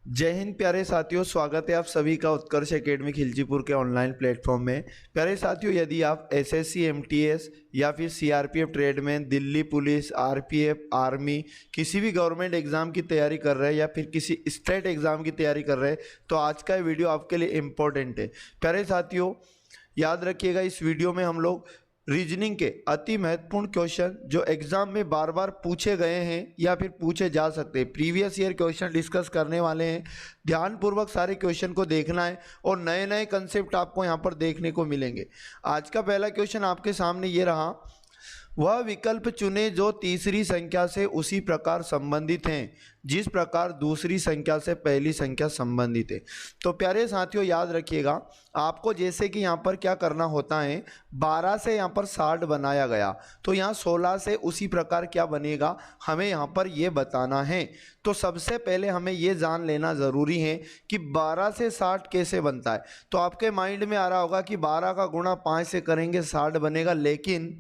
जय हिंद प्यारे साथियों, स्वागत है आप सभी का उत्कर्ष एकेडमी खिलचीपुर के ऑनलाइन प्लेटफॉर्म में। प्यारे साथियों, यदि आप एसएससी, एमटीएस या फिर CRPF tradesman, Delhi police, RPF, army, किसी भी गवर्नमेंट एग्जाम की तैयारी कर रहे हैं या फिर किसी स्टेट एग्जाम की तैयारी कर रहे हैं तो आज का ये वीडियो आपके लिए इम्पोर्टेंट है। प्यारे साथियों, याद रखिएगा, इस वीडियो में हम लोग रीजनिंग के अति महत्वपूर्ण क्वेश्चन जो एग्जाम में बार बार पूछे गए हैं या फिर पूछे जा सकते हैं, प्रीवियस ईयर क्वेश्चन डिस्कस करने वाले हैं। ध्यानपूर्वक सारे क्वेश्चन को देखना है और नए नए कंसेप्ट आपको यहाँ पर देखने को मिलेंगे। आज का पहला क्वेश्चन आपके सामने ये रहा, वह विकल्प चुने जो तीसरी संख्या से उसी प्रकार संबंधित हैं जिस प्रकार दूसरी संख्या से पहली संख्या संबंधित है। तो प्यारे साथियों, याद रखिएगा, आपको जैसे कि यहाँ पर क्या करना होता है, 12 से यहाँ पर 60 बनाया गया तो यहाँ 16 से उसी प्रकार क्या बनेगा, हमें यहाँ पर ये बताना है। तो सबसे पहले हमें ये जान लेना ज़रूरी है कि 12 से 60 कैसे बनता है। तो आपके माइंड में आ रहा होगा कि 12 का गुणा 5 से करेंगे 60 बनेगा, लेकिन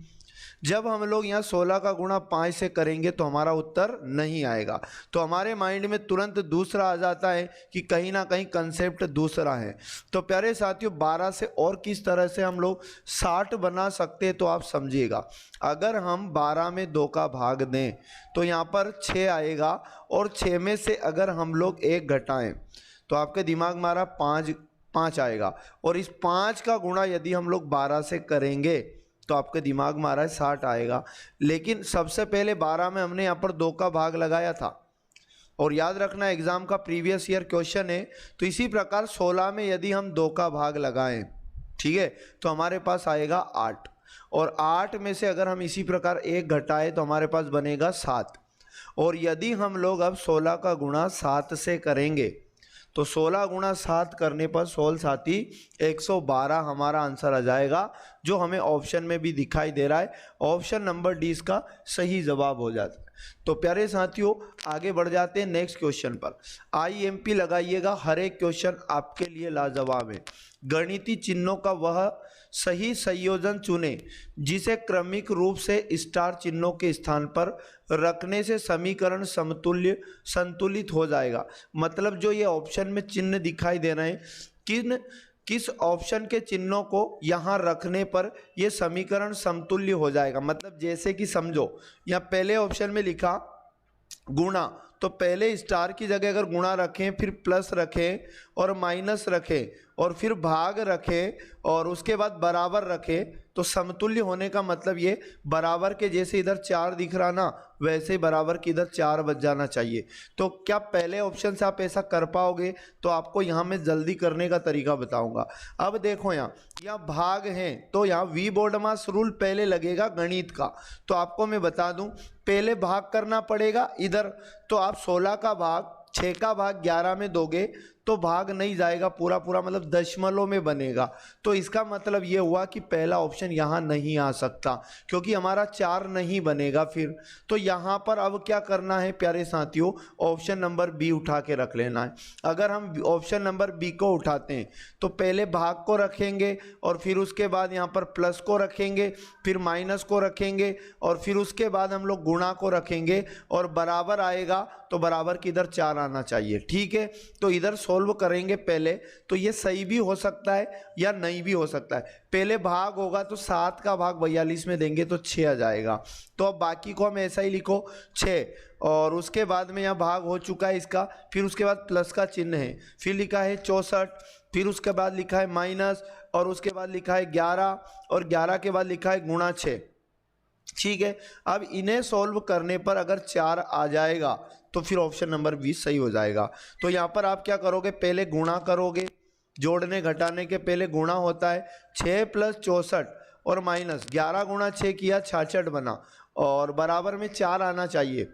जब हम लोग यहाँ 16 का गुणा 5 से करेंगे तो हमारा उत्तर नहीं आएगा। तो हमारे माइंड में तुरंत दूसरा आ जाता है कि कहीं ना कहीं कंसेप्ट दूसरा है। तो प्यारे साथियों, 12 से और किस तरह से हम लोग 60 बना सकते हैं तो आप समझिएगा। अगर हम 12 में 2 का भाग दें तो यहाँ पर 6 आएगा और 6 में से अगर हम लोग 1 घटाएं तो आपके दिमाग में आ रहा 5 आएगा, और इस 5 का गुणा यदि हम लोग 12 से करेंगे तो आपके दिमाग में आ रहा है 60 आएगा। लेकिन सबसे पहले 12 में हमने यहाँ पर 2 का भाग लगाया था, और याद रखना एग्जाम का प्रीवियस ईयर क्वेश्चन है। तो इसी प्रकार 16 में यदि हम 2 का भाग लगाएं, ठीक है, तो हमारे पास आएगा 8, और 8 में से अगर हम इसी प्रकार 1 घटाएं तो हमारे पास बनेगा 7। और यदि हम लोग अब 16 का गुणा 7 से करेंगे तो 16 गुणा 7 करने पर 16 साथी 112 हमारा आंसर आ जाएगा, जो हमें ऑप्शन में भी दिखाई दे रहा है। ऑप्शन नंबर डी इसका सही जवाब हो जाता है। तो प्यारे साथियों, आगे बढ़ जाते हैं नेक्स्ट क्वेश्चन पर। आईएमपी लगाइएगा, हर एक क्वेश्चन आपके लिए लाजवाब है। गणितीय चिन्हों का वह सही संयोजन चुने जिसे क्रमिक रूप से स्टार चिन्हों के स्थान पर रखने से समीकरण संतुलित हो जाएगा। मतलब जो ये ऑप्शन में चिन्ह दिखाई दे रहे हैं, किस ऑप्शन के चिन्हों को यहाँ रखने पर यह समीकरण समतुल्य हो जाएगा। मतलब जैसे कि समझो, यहाँ पहले ऑप्शन में लिखा गुणा, तो पहले स्टार की जगह अगर गुणा रखें, फिर प्लस रखें और माइनस रखें और फिर भाग रखें और उसके बाद बराबर रखें, तो समतुल्य होने का मतलब ये बराबर के जैसे इधर 4 दिख रहा ना, वैसे ही बराबर के इधर 4 बच जाना चाहिए। तो क्या पहले ऑप्शन से आप ऐसा कर पाओगे? तो आपको यहाँ मैं जल्दी करने का तरीका बताऊंगा। अब देखो, यहाँ भाग हैं तो यहाँ वी बोर्ड मास रूल पहले लगेगा गणित का। तो आपको मैं बता दूं, पहले भाग करना पड़ेगा इधर। तो आप 16 का भाग 6 का भाग 11 में दोगे तो भाग नहीं जाएगा पूरा पूरा, मतलब दशमलव में बनेगा। तो इसका मतलब ये हुआ कि पहला ऑप्शन यहाँ नहीं आ सकता, क्योंकि हमारा 4 नहीं बनेगा फिर। तो यहाँ पर अब क्या करना है प्यारे साथियों, ऑप्शन नंबर बी उठा के रख लेना है। अगर हम ऑप्शन नंबर बी को उठाते हैं तो पहले भाग को रखेंगे और फिर उसके बाद यहाँ पर प्लस को रखेंगे, फिर माइनस को रखेंगे और फिर उसके बाद हम लोग गुणा को रखेंगे, और बराबर आएगा तो बराबर की इधर 4 आना चाहिए। ठीक है, तो इधर सोल्व करेंगे पहले, तो ये सही भी हो सकता है या नहीं भी हो सकता है। पहले भाग होगा तो 7 का भाग 42 में देंगे तो 6 आ जाएगा। तो अब बाकी को हम ऐसा ही लिखो 6, और उसके बाद में यहाँ भाग हो चुका है इसका, फिर उसके बाद प्लस का चिन्ह है, फिर लिखा है 64, फिर उसके बाद लिखा है माइनस, और उसके बाद लिखा है 11, और 11 के बाद लिखा है गुणा 6। ठीक है, अब इन्हें सॉल्व करने पर अगर 4 आ जाएगा तो फिर ऑप्शन नंबर 20 सही हो जाएगा। तो यहाँ पर आप क्या करोगे, पहले गुणा करोगे, जोड़ने घटाने के पहले गुणा होता है। 6 + 64 और माइनस 11 गुणा 6 किया 66 बना, और बराबर में 4 आना चाहिए।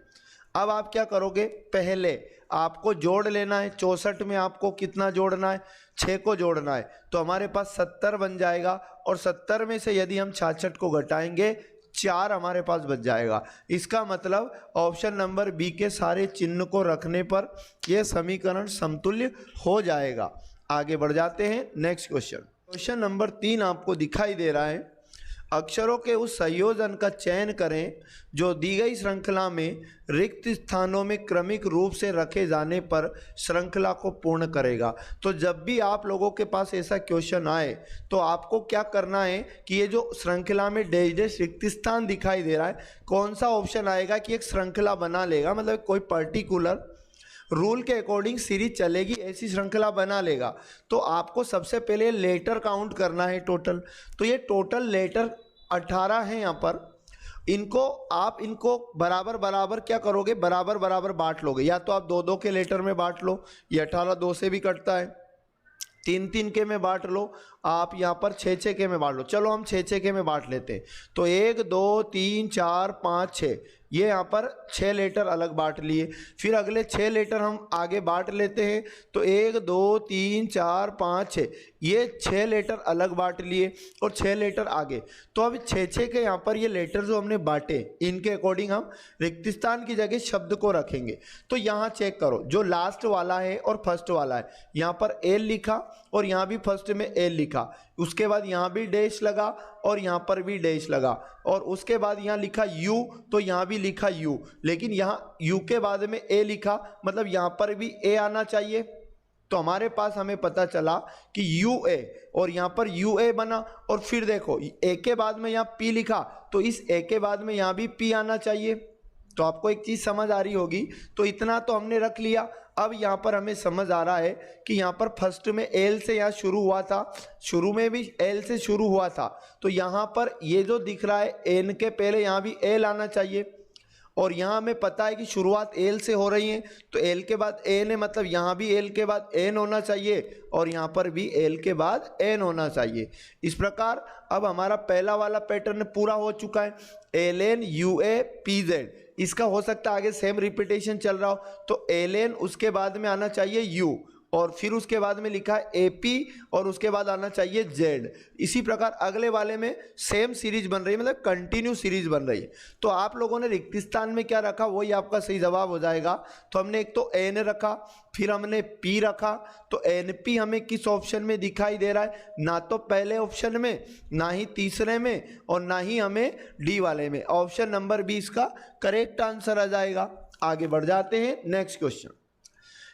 अब आप क्या करोगे, पहले आपको जोड़ लेना है। 64 में आपको कितना जोड़ना है, 6 को जोड़ना है, तो हमारे पास 70 बन जाएगा, और 70 में से यदि हम 66 को घटाएंगे 4 हमारे पास बच जाएगा। इसका मतलब ऑप्शन नंबर बी के सारे चिन्ह को रखने पर यह समीकरण समतुल्य हो जाएगा। आगे बढ़ जाते हैं नेक्स्ट क्वेश्चन। क्वेश्चन नंबर 3 आपको दिखाई दे रहा है, अक्षरों के उस संयोजन का चयन करें जो दी गई श्रृंखला में रिक्त स्थानों में क्रमिक रूप से रखे जाने पर श्रृंखला को पूर्ण करेगा। तो जब भी आप लोगों के पास ऐसा क्वेश्चन आए तो आपको क्या करना है कि ये जो श्रृंखला में डैश डैश रिक्त स्थान दिखाई दे रहा है, कौन सा ऑप्शन आएगा कि एक श्रृंखला बना लेगा, मतलब कोई पर्टिकुलर रूल के अकॉर्डिंग सीरीज चलेगी, ऐसी श्रृंखला बना लेगा। तो आपको सबसे पहले लेटर काउंट करना है टोटल। तो ये टोटल लेटर 18 हैं यहाँ पर। इनको बराबर बराबर क्या करोगे, बराबर बराबर बांट लोगे। या तो आप 2-2 के लेटर में बांट लो, ये 18 2 से भी कटता है। 3-3 के में बांट लो, आप यहाँ पर 6-6 के में बांट लो। चलो हम 6-6 के में बांट लेते हैं। तो 1 2 3 4 5 6, ये यहाँ पर 6 लेटर अलग बांट लिए। फिर अगले 6 लेटर हम आगे बांट लेते हैं। तो 1 2 3 4 5 6, ये 6 लेटर अलग बांट लिए और 6 लेटर आगे। तो अब 6-6 के यहाँ पर ये लेटर जो हमने बांटे, इनके अकॉर्डिंग हम रिक्त स्थान की जगह शब्द को रखेंगे। तो यहाँ चेक करो, जो लास्ट वाला है और फर्स्ट वाला है, यहाँ पर एल लिखा और यहाँ भी फर्स्ट में एल लिखा, उसके बाद यहाँ भी डैश लगा और यहाँ पर भी डैश लगा, और उसके बाद यहाँ लिखा यू, तो यहाँ भी लिखा यू, लेकिन यहाँ यू के बाद में ए लिखा, मतलब यहाँ पर भी ए आना चाहिए। तो हमारे पास हमें पता चला कि यू ए, और यहाँ पर यू ए बना। और फिर देखो ए के बाद में यहाँ पी लिखा, तो इस ए के बाद में यहाँ भी पी आना चाहिए। तो आपको एक चीज़ समझ आ रही होगी। तो इतना तो हमने रख लिया। अब यहाँ पर हमें समझ आ रहा है कि यहाँ पर फर्स्ट में एल से यहाँ शुरू हुआ था, शुरू में भी एल से शुरू हुआ था। तो यहाँ पर ये जो दिख रहा है एन के पहले यहाँ भी एल आना चाहिए, और यहाँ हमें पता है कि शुरुआत एल से हो रही है, तो एल के बाद एन है, मतलब यहाँ भी एल के बाद एन होना चाहिए और यहाँ पर भी एल के बाद एन होना चाहिए। इस प्रकार अब हमारा पहला वाला पैटर्न पूरा हो चुका है, L N U A P Z. इसका हो सकता है आगे सेम रिपीटेशन चल रहा हो, तो एल एन उसके बाद में आना चाहिए यू, और फिर उसके बाद में लिखा है एपी, और उसके बाद आना चाहिए जेड। इसी प्रकार अगले वाले में सेम सीरीज बन रही है, मतलब कंटिन्यू सीरीज बन रही है। तो आप लोगों ने रिक्त स्थान में क्या रखा, वही आपका सही जवाब हो जाएगा। तो हमने एक तो एन रखा, फिर हमने पी रखा। तो एन पी हमें किस ऑप्शन में दिखाई दे रहा है, ना तो पहले ऑप्शन में, ना ही तीसरे में, और ना ही हमें डी वाले में। ऑप्शन नंबर बी इसका करेक्ट आंसर आ जाएगा। आगे बढ़ जाते हैं नेक्स्ट क्वेश्चन।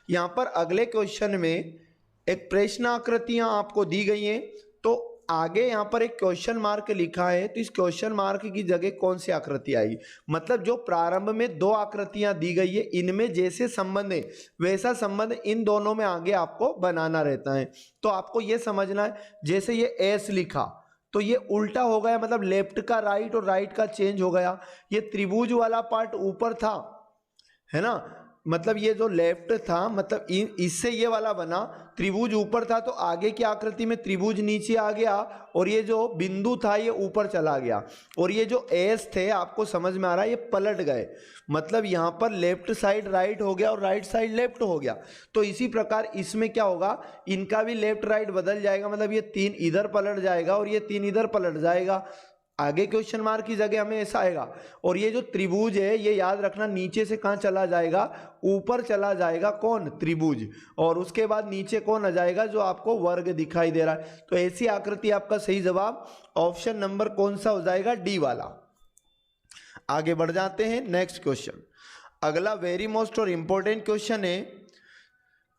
यहाँ पर अगले क्वेश्चन में एक प्रश्न आकृतियां आपको दी गई हैं। तो आगे यहाँ पर एक क्वेश्चन मार्क लिखा है, तो इस क्वेश्चन मार्क की जगह कौन सी आकृति आएगी, मतलब जो प्रारंभ में 2 आकृतियां दी गई है, इनमें जैसे संबंध है वैसा संबंध इन दोनों में आगे आपको बनाना रहता है। तो आपको ये समझना है, जैसे ये एस लिखा तो ये उल्टा हो गया, मतलब लेफ्ट का राइट और राइट का चेंज हो गया। ये त्रिभुज वाला पार्ट ऊपर था, है ना, मतलब ये जो लेफ्ट था, मतलब इससे ये वाला बना, त्रिभुज ऊपर था, तो आगे की आकृति में त्रिभुज नीचे आ गया और ये जो बिंदु था ये ऊपर चला गया। और ये जो एस थे, आपको समझ में आ रहा है, ये पलट गए, मतलब यहाँ पर लेफ्ट साइड राइट हो गया और राइट साइड लेफ्ट हो गया। तो इसी प्रकार इसमें क्या होगा, इनका भी लेफ्ट राइट बदल जाएगा, मतलब ये 3 इधर पलट जाएगा और ये 3 इधर पलट जाएगा। आगे क्वेश्चन मार्क की जगह हमें ऐसा आएगा। और ये जो त्रिभुज है, ये याद रखना, नीचे से कहाँ चला जाएगा, ऊपर चला जाएगा, कौन, त्रिभुज, और उसके बाद नीचे कौन आ जाएगा, जो आपको वर्ग दिखाई दे रहा है। तो ऐसी आकृति आपका सही जवाब ऑप्शन नंबर कौन सा हो जाएगा, डी वाला। आगे बढ़ जाते हैं नेक्स्ट क्वेश्चन। अगला वेरी मोस्ट और इंपॉर्टेंट क्वेश्चन है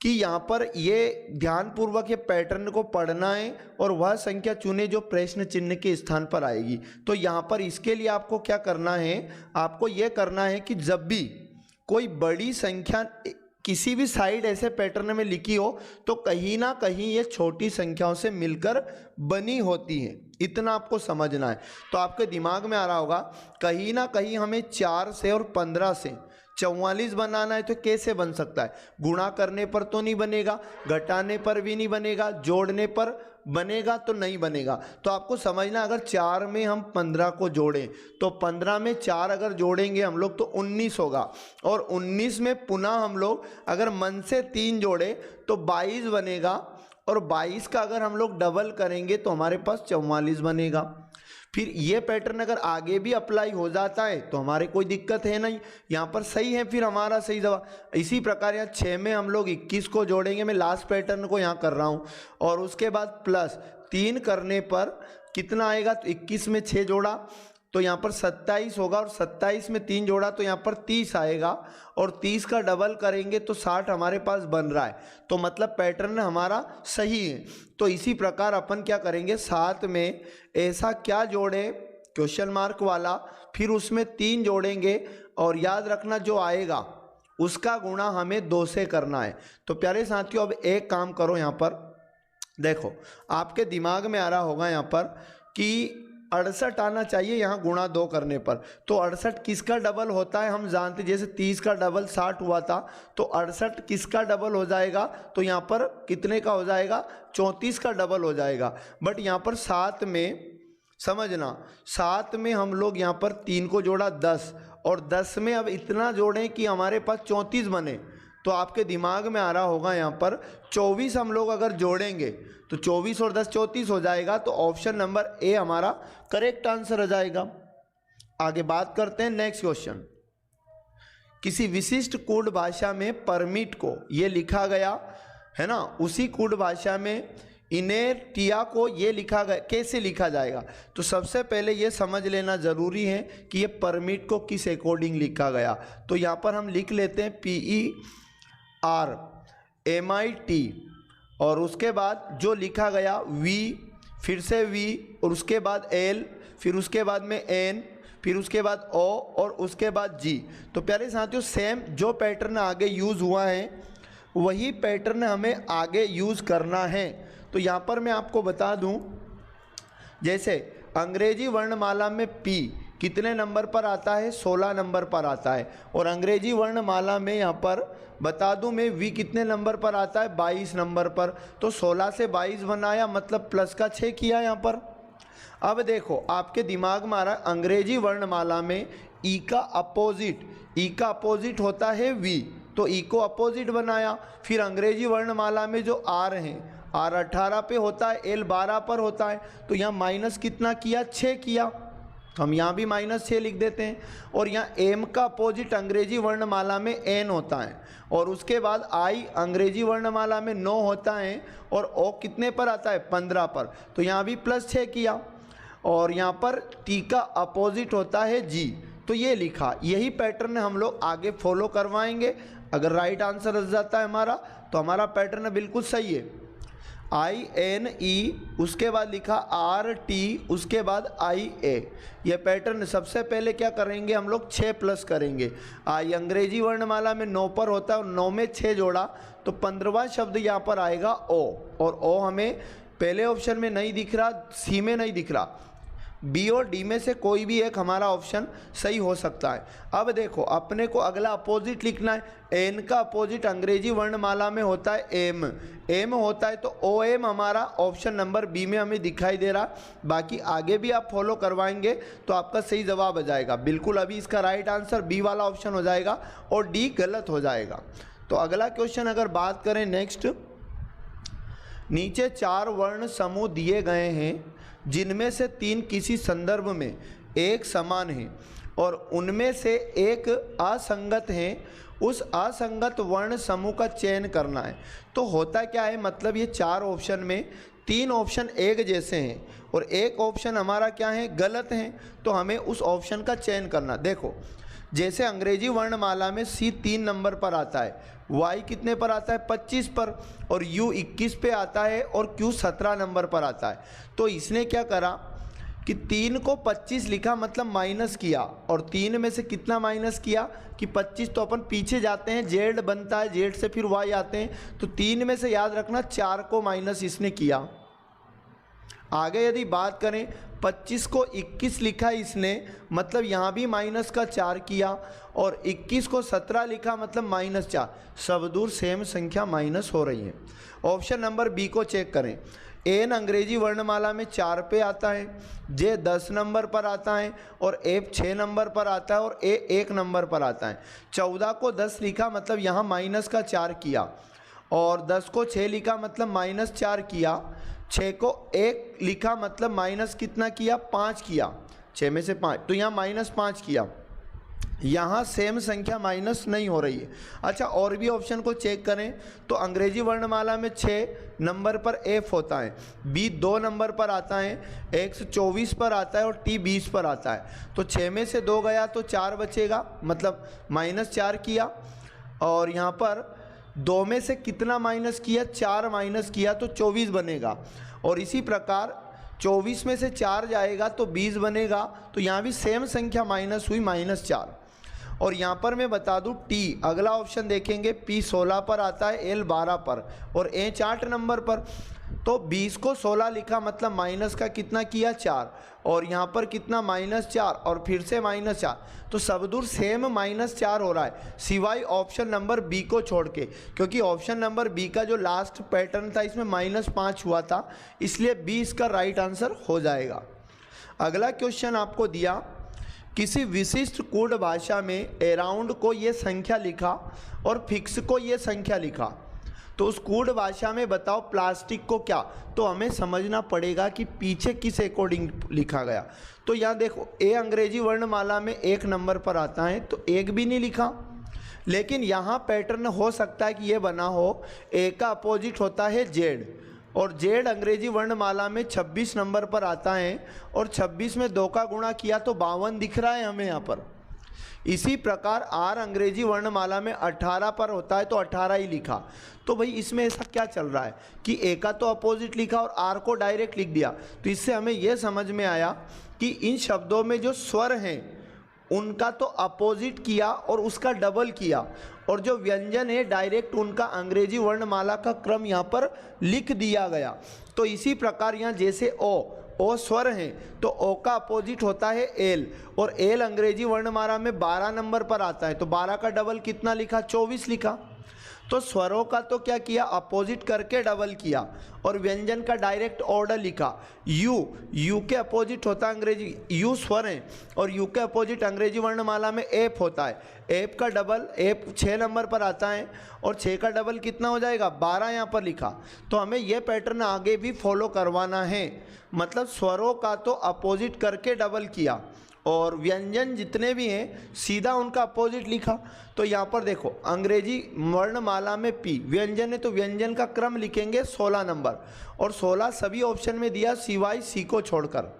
कि यहाँ पर ये ध्यानपूर्वक ये पैटर्न को पढ़ना है और वह संख्या चुने जो प्रश्न चिन्ह के स्थान पर आएगी। तो यहाँ पर इसके लिए आपको क्या करना है, आपको ये करना है कि जब भी कोई बड़ी संख्या किसी भी साइड ऐसे पैटर्न में लिखी हो, तो कहीं ना कहीं ये छोटी संख्याओं से मिलकर बनी होती है, इतना आपको समझना है। तो आपके दिमाग में आ रहा होगा, कहीं ना कहीं हमें 4 से और 15 से 44 बनाना है, तो कैसे बन सकता है, गुणा करने पर तो नहीं बनेगा, घटाने पर भी नहीं बनेगा, जोड़ने पर बनेगा तो नहीं बनेगा। तो आपको समझना, अगर 4 में हम 15 को जोड़ें तो 15 में 4 अगर जोड़ेंगे हम लोग तो 19 होगा, और 19 में पुनः हम लोग अगर मन से 3 जोड़े तो 22 बनेगा, और 22 का अगर हम लोग डबल करेंगे तो हमारे पास 44 बनेगा। फिर ये पैटर्न अगर आगे भी अप्लाई हो जाता है तो हमारे कोई दिक्कत है नहीं, यहाँ पर सही है फिर हमारा सही जवाब। इसी प्रकार यहाँ 6 में हम लोग 21 को जोड़ेंगे, मैं लास्ट पैटर्न को यहाँ कर रहा हूँ, और उसके बाद प्लस 3 करने पर कितना आएगा, तो 21 में 6 जोड़ा तो यहाँ पर 27 होगा, और 27 में 3 जोड़ा तो यहाँ पर 30 आएगा, और 30 का डबल करेंगे तो 60 हमारे पास बन रहा है, तो मतलब पैटर्न हमारा सही है। तो इसी प्रकार अपन क्या करेंगे, 7 में ऐसा क्या जोड़े क्वेश्चन मार्क वाला, फिर उसमें 3 जोड़ेंगे, और याद रखना जो आएगा उसका गुणा हमें 2 से करना है। तो प्यारे साथियों अब एक काम करो, यहाँ पर देखो आपके दिमाग में आ रहा होगा यहाँ पर कि 68 आना चाहिए यहाँ गुणा 2 करने पर, तो 68 किसका डबल होता है हम जानते, जैसे 30 का डबल 60 हुआ था, तो 68 किसका डबल हो जाएगा, तो यहाँ पर कितने का हो जाएगा, 34 का डबल हो जाएगा। बट यहाँ पर 7 में समझना, 7 में हम लोग यहाँ पर 3 को जोड़ा 10, और 10 में अब इतना जोड़ें कि हमारे पास 34 बने, तो आपके दिमाग में आ रहा होगा यहाँ पर 24 हम लोग अगर जोड़ेंगे तो 24 और 10 34 हो जाएगा, तो ऑप्शन नंबर ए हमारा करेक्ट आंसर हो जाएगा। आगे बात करते हैं नेक्स्ट क्वेश्चन। किसी विशिष्ट कूट भाषा में परमिट को ये लिखा गया है ना, उसी कूट भाषा में इनेर्टिया को ये लिखा गया, कैसे लिखा जाएगा, तो सबसे पहले ये समझ लेना ज़रूरी है कि ये परमिट को किस अकॉर्डिंग लिखा गया। तो यहाँ पर हम लिख लेते हैं PERMIT, और उसके बाद जो लिखा गया V, फिर से V, और उसके बाद L, फिर उसके बाद में N, फिर उसके बाद O, और उसके बाद G। तो प्यारे साथियों सेम जो पैटर्न आगे यूज़ हुआ है वही पैटर्न हमें आगे यूज़ करना है। तो यहाँ पर मैं आपको बता दूँ, जैसे अंग्रेजी वर्णमाला में P कितने नंबर पर आता है, 16 नंबर पर आता है, और अंग्रेजी वर्णमाला में यहाँ पर बता दूं मैं V कितने नंबर पर आता है, 22 नंबर पर। तो 16 से 22 बनाया, मतलब प्लस का 6 किया यहाँ पर। अब देखो आपके दिमाग में आ रहा है अंग्रेजी वर्णमाला में E का अपोजिट होता है V, तो E को अपोजिट बनाया। फिर अंग्रेजी वर्णमाला में जो R हैं, R 18 पे होता है, L 12 पर होता है, तो यहाँ माइनस कितना किया, 6 किया, तो हम यहाँ भी -6 लिख देते हैं। और यहाँ M का अपोजिट अंग्रेजी वर्णमाला में N होता है, और उसके बाद I अंग्रेजी वर्णमाला में 9 होता है, और O कितने पर आता है, 15 पर, तो यहाँ भी +6 किया। और यहाँ पर T का अपोजिट होता है G, तो ये लिखा। यही पैटर्न हम लोग आगे फॉलो करवाएंगे। अगर राइट आंसर आ जाता है हमारा, तो हमारा पैटर्न बिल्कुल सही है। INE, उसके बाद लिखा RT, उसके बाद IA। यह पैटर्न सबसे पहले क्या करेंगे हम लोग, 6 प्लस करेंगे। I अंग्रेजी वर्णमाला में 9 पर होता है, और 9 में 6 जोड़ा तो 15वां शब्द यहाँ पर आएगा O, और O हमें पहले ऑप्शन में नहीं दिख रहा, C में नहीं दिख रहा, B और D में से कोई भी एक हमारा ऑप्शन सही हो सकता है। अब देखो अपने को अगला अपोजिट लिखना है। N का अपोजिट अंग्रेजी वर्णमाला में होता है M होता है, तो OM हमारा ऑप्शन नंबर B में हमें दिखाई दे रहा। बाकी आगे भी आप फॉलो करवाएंगे तो आपका सही जवाब आ जाएगा। बिल्कुल अभी इसका राइट आंसर B वाला ऑप्शन हो जाएगा, और D गलत हो जाएगा। तो अगला क्वेश्चन अगर बात करें नेक्स्ट, नीचे 4 वर्ण समूह दिए गए हैं जिनमें से 3 किसी संदर्भ में एक समान हैं और उनमें से एक असंगत है। उस असंगत वर्ण समूह का चयन करना है। तो होता क्या है, मतलब ये 4 ऑप्शन में 3 ऑप्शन एक जैसे हैं और एक ऑप्शन हमारा क्या है, गलत है, तो हमें उस ऑप्शन का चयन करना। देखो जैसे अंग्रेजी वर्णमाला में C 3 नंबर पर आता है, Y कितने पर आता है, 25 पर, और U 21 पे आता है, और Q 17 नंबर पर आता है। तो इसने क्या करा कि 3 को 25 लिखा, मतलब माइनस किया, और 3 में से कितना माइनस किया कि 25, तो अपन पीछे जाते हैं, Z बनता है, Z से फिर Y आते हैं, तो 3 में से याद रखना 4 को माइनस इसने किया। आगे यदि बात करें 25 को 21 लिखा इसने, मतलब यहाँ भी माइनस का 4 किया, और 21 को 17 लिखा, मतलब -4। सब दूर सेम संख्या माइनस हो रही है। ऑप्शन नंबर बी को चेक करें। N अंग्रेजी वर्णमाला में 4 पे आता है, J 10 नंबर पर आता है, और F 6 नंबर पर आता है, और A 1 नंबर पर आता है। 14 को 10 लिखा, मतलब यहाँ माइनस का 4 किया, और 10 को 6 लिखा, मतलब -4 किया। 6 को 1 लिखा मतलब माइनस कितना किया, 5 किया, 6 में से 5, तो यहाँ -5 किया। यहाँ सेम संख्या माइनस नहीं हो रही है। अच्छा, और भी ऑप्शन को चेक करें तो अंग्रेजी वर्णमाला में 6 नंबर पर F होता है, B 2 नंबर पर आता है, X 24 पर आता है और T 20 पर आता है। तो 6 में से 2 गया तो 4 बचेगा, मतलब -4 किया। और यहाँ पर 2 में से कितना माइनस किया, 4 माइनस किया तो 24 बनेगा। और इसी प्रकार 24 में से 4 जाएगा तो 20 बनेगा। तो यहाँ भी सेम संख्या माइनस हुई, -4। और यहाँ पर मैं बता दूँ T, अगला ऑप्शन देखेंगे, P 16 पर आता है, L 12 पर और H 8 नंबर पर। तो 20 को 16 लिखा मतलब माइनस का कितना किया, 4, और यहाँ पर कितना -4 और फिर से -4। तो सब दूर सेम -4 हो रहा है, सिवाय ऑप्शन नंबर बी को छोड़ के, क्योंकि ऑप्शन नंबर बी का जो लास्ट पैटर्न था इसमें -5 हुआ था, इसलिए बी इसका राइट आंसर हो जाएगा। अगला क्वेश्चन आपको दिया, किसी विशिष्ट कोड भाषा में अराउंड को ये संख्या लिखा और फिक्स को ये संख्या लिखा, तो उस कोड भाषा में बताओ प्लास्टिक को क्या। तो हमें समझना पड़ेगा कि पीछे किस अकॉर्डिंग लिखा गया। तो यहाँ देखो, ए अंग्रेजी वर्णमाला में 1 नंबर पर आता है तो 1 भी नहीं लिखा, लेकिन यहाँ पैटर्न हो सकता है कि ये बना हो, ए का अपोजिट होता है जेड, और जेड अंग्रेजी वर्णमाला में 26 नंबर पर आता है और 26 में 2 का गुणा किया तो 52 दिख रहा है हमें यहाँ पर। इसी प्रकार आर अंग्रेजी वर्णमाला में 18 पर होता है तो 18 ही लिखा। तो भाई इसमें ऐसा क्या चल रहा है कि ए का तो अपोजिट लिखा और आर को डायरेक्ट लिख दिया। तो इससे हमें यह समझ में आया कि इन शब्दों में जो स्वर हैं उनका तो अपोजिट किया और उसका डबल किया, और जो व्यंजन है डायरेक्ट उनका अंग्रेजी वर्णमाला का क्रम यहाँ पर लिख दिया गया। तो इसी प्रकार यहाँ जैसे ओ स्वर हैं तो ओ का अपोजिट होता है एल, और एल अंग्रेजी वर्णमाला में 12 नंबर पर आता है तो 12 का डबल कितना लिखा, 24 लिखा। तो स्वरों का तो क्या किया, अपोजिट करके डबल किया, और व्यंजन का डायरेक्ट ऑर्डर लिखा। यू के अपोजिट होता है अंग्रेजी, यू स्वर है और यू के अपोजिट अंग्रेजी वर्णमाला में एफ होता है, एफ का डबल, एफ 6 नंबर पर आता है और 6 का डबल कितना हो जाएगा, 12 यहाँ पर लिखा। तो हमें यह पैटर्न आगे भी फॉलो करवाना है, मतलब स्वरों का तो अपोजिट करके डबल किया और व्यंजन जितने भी हैं सीधा उनका अपोजिट लिखा। तो यहाँ पर देखो अंग्रेजी वर्णमाला में पी व्यंजन है तो व्यंजन का क्रम लिखेंगे 16 नंबर, और 16 सभी ऑप्शन में दिया सिवाय सी को छोड़कर।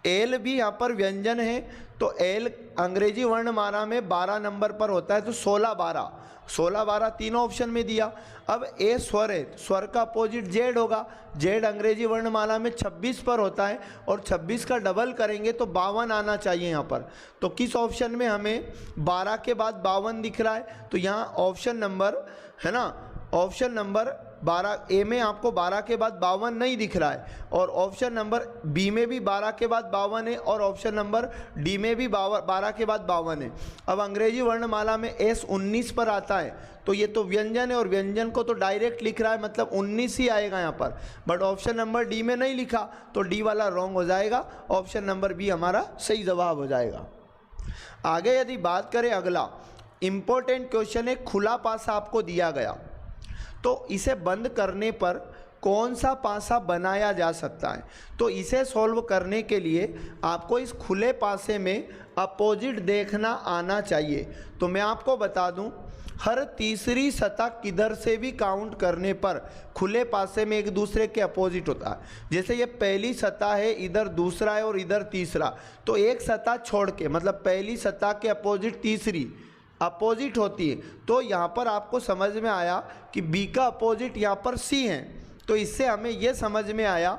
एल भी यहाँ पर व्यंजन है तो एल अंग्रेजी वर्णमाला में 12 नंबर पर होता है तो 16-12 तीनों ऑप्शन में दिया। अब ए स्वर है, स्वर का अपोजिट जेड होगा, जेड अंग्रेजी वर्णमाला में 26 पर होता है और 26 का डबल करेंगे तो 52 आना चाहिए यहाँ पर। तो किस ऑप्शन में हमें 12 के बाद 52 दिख रहा है, तो यहाँ ऑप्शन नंबर है ना, ऑप्शन नंबर 12 ए में आपको 12 के बाद 52 नहीं दिख रहा है, और ऑप्शन नंबर बी में भी 12 के बाद 52 है और ऑप्शन नंबर डी में भी 12 के बाद 52 है। अब अंग्रेजी वर्णमाला में एस 19 पर आता है तो ये तो व्यंजन है और व्यंजन को तो डायरेक्ट लिख रहा है मतलब 19 ही आएगा यहाँ पर, बट ऑप्शन नंबर डी में नहीं लिखा तो डी वाला रॉन्ग हो जाएगा, ऑप्शन नंबर बी हमारा सही जवाब हो जाएगा। आगे यदि बात करें, अगला इंपॉर्टेंट क्वेश्चन है, खुला पासा आपको दिया गया तो इसे बंद करने पर कौन सा पासा बनाया जा सकता है। तो इसे सॉल्व करने के लिए आपको इस खुले पासे में अपोजिट देखना आना चाहिए। तो मैं आपको बता दूं, हर तीसरी सतह किधर से भी काउंट करने पर खुले पासे में एक दूसरे के अपोजिट होता है। जैसे ये पहली सतह है, इधर दूसरा है और इधर तीसरा, तो एक सतह छोड़ के मतलब पहली सतह के अपोजिट तीसरी अपोजिट होती है। तो यहाँ पर आपको समझ में आया कि बी का अपोजिट यहाँ पर सी है। तो इससे हमें यह समझ में आया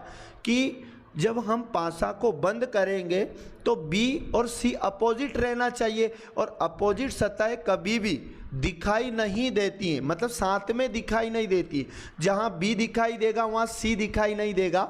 कि जब हम पासा को बंद करेंगे तो बी और सी अपोजिट रहना चाहिए, और अपोजिट सतह कभी भी दिखाई नहीं देती हैं, मतलब साथ में दिखाई नहीं देती। जहाँ बी दिखाई देगा वहाँ सी दिखाई नहीं देगा,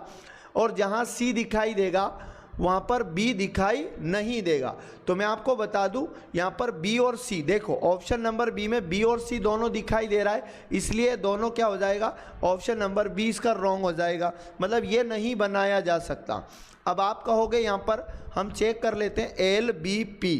और जहाँ सी दिखाई देगा वहाँ पर बी दिखाई नहीं देगा। तो मैं आपको बता दूं, यहाँ पर बी और सी देखो, ऑप्शन नंबर बी में बी और सी दोनों दिखाई दे रहा है, इसलिए दोनों क्या हो जाएगा, ऑप्शन नंबर बी इसका रॉन्ग हो जाएगा, मतलब ये नहीं बनाया जा सकता। अब आप कहोगे यहाँ पर हम चेक कर लेते हैं एल बी पी,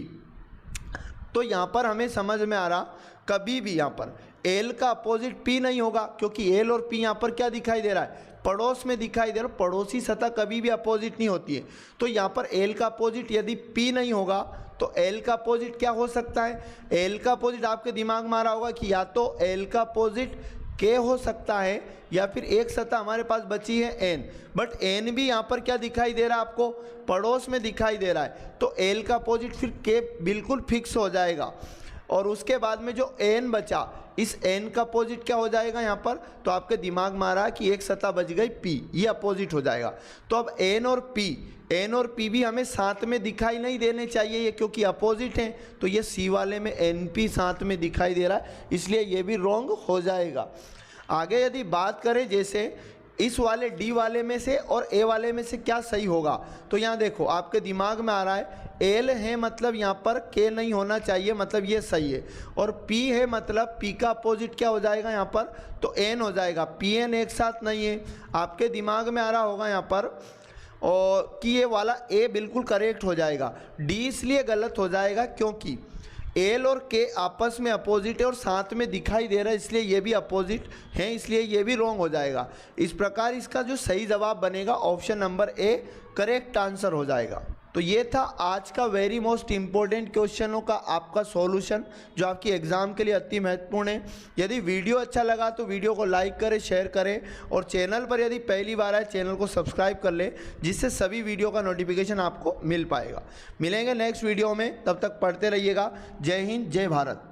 तो यहाँ पर हमें समझ में आ रहा कभी भी यहाँ पर एल का अपोजिट पी नहीं होगा, क्योंकि एल और पी यहाँ पर क्या दिखाई दे रहा है, पड़ोस में दिखाई दे रहा है। पड़ोसी सतह कभी भी अपोजिट नहीं होती है। तो यहाँ पर एल का अपोजिट यदि पी नहीं होगा तो एल का अपोजिट क्या हो सकता है, एल का अपोजिट आपके दिमाग में आ रहा होगा कि या तो एल का अपोजिट के हो सकता है या फिर एक सतह हमारे पास बची है एन, बट एन भी यहाँ पर क्या दिखाई दे रहा है आपको, पड़ोस में दिखाई दे रहा है। तो एल का अपोजिट फिर के बिल्कुल फिक्स हो जाएगा। और उसके बाद में जो एन बचा, इस एन का अपोजिट क्या हो जाएगा यहाँ पर, तो आपके दिमाग में आ रहा है कि एक सतह बच गई पी, ये अपोजिट हो जाएगा। तो अब एन और पी भी हमें साथ में दिखाई नहीं देने चाहिए ये, क्योंकि अपोजिट हैं। तो ये सी वाले में एन पी साथ में दिखाई दे रहा है, इसलिए ये भी रॉन्ग हो जाएगा। आगे यदि बात करें जैसे इस वाले डी वाले में से और ए वाले में से क्या सही होगा, तो यहाँ देखो आपके दिमाग में आ रहा है एल है मतलब यहाँ पर के नहीं होना चाहिए, मतलब ये सही है। और पी है मतलब पी का अपोजिट क्या हो जाएगा यहाँ पर, तो एन हो जाएगा। पी एन एक साथ नहीं है। आपके दिमाग में आ रहा होगा यहाँ पर और कि ये वाला ए बिल्कुल करेक्ट हो जाएगा। डी इसलिए गलत हो जाएगा क्योंकि एल और के आपस में अपोजिट है और साथ में दिखाई दे रहा है, इसलिए ये भी अपोजिट है, इसलिए ये भी रॉन्ग हो जाएगा। इस प्रकार इसका जो सही जवाब बनेगा option number A correct answer हो जाएगा। तो ये था आज का वेरी मोस्ट इंपॉर्टेंट क्वेश्चनों का आपका सॉल्यूशन, जो आपकी एग्ज़ाम के लिए अति महत्वपूर्ण है। यदि वीडियो अच्छा लगा तो वीडियो को लाइक करें, शेयर करें, और चैनल पर यदि पहली बार आए चैनल को सब्सक्राइब कर लें, जिससे सभी वीडियो का नोटिफिकेशन आपको मिल पाएगा। मिलेंगे नेक्स्ट वीडियो में, तब तक पढ़ते रहिएगा। जय हिंद, जय भारत।